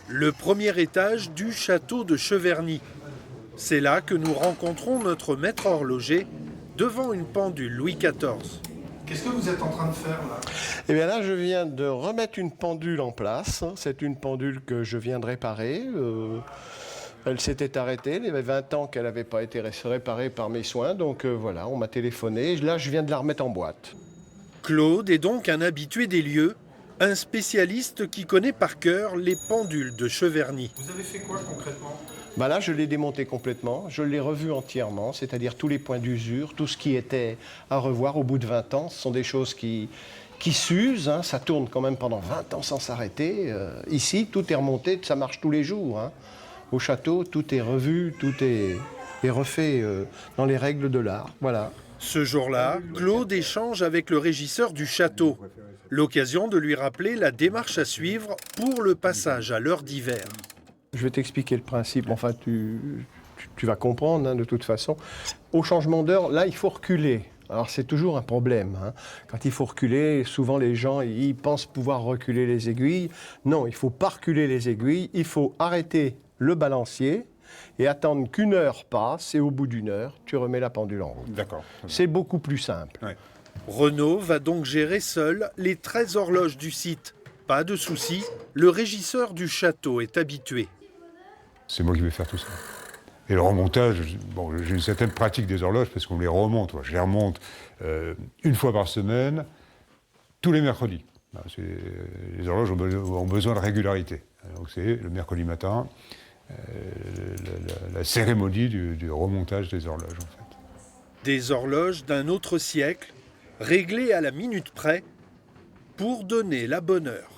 Le premier étage du château de Cheverny. C'est là que nous rencontrons notre maître horloger devant une pendule Louis XIV. Qu'est-ce que vous êtes en train de faire là? Eh bien là, je viens de remettre une pendule en place. C'est une pendule que je viens de réparer. Elle s'était arrêtée. Il y avait 20 ans qu'elle n'avait pas été réparée par mes soins. Donc voilà, on m'a téléphoné. Là, je viens de la remettre en boîte. Claude est donc un habitué des lieux, un spécialiste qui connaît par cœur les pendules de Cheverny. Vous avez fait quoi concrètement? Là, je l'ai démonté complètement. Je l'ai revu entièrement, c'est-à-dire tous les points d'usure, tout ce qui était à revoir au bout de 20 ans. Ce sont des choses qui s'usent. Hein. Ça tourne quand même pendant 20 ans sans s'arrêter. Ici, tout est remonté, ça marche tous les jours. Hein. Au château, tout est revu, tout est refait dans les règles de l'art. Voilà. Ce jour-là, Claude échange avec le régisseur du château. L'occasion de lui rappeler la démarche à suivre pour le passage à l'heure d'hiver. Je vais t'expliquer le principe. Enfin, tu vas comprendre hein, de toute façon. Au changement d'heure, là, il faut reculer. Alors, c'est toujours un problème. Hein. Quand il faut reculer, souvent les gens ils pensent pouvoir reculer les aiguilles. Non, il ne faut pas reculer les aiguilles. Il faut arrêter le balancier et attendre qu'une heure passe. Et au bout d'une heure, tu remets la pendule en route. D'accord. C'est beaucoup plus simple. Ouais. Renaud va donc gérer seul les 13 horloges du site. Pas de souci, le régisseur du château est habitué. C'est moi qui vais faire tout ça. Et le remontage, bon, j'ai une certaine pratique des horloges parce qu'on les remonte. Je les remonte une fois par semaine, tous les mercredis. Les horloges ont besoin de régularité. Donc c'est le mercredi matin, la cérémonie du remontage des horloges. En fait. Des horloges d'un autre siècle, réglées à la minute près, pour donner la bonne heure.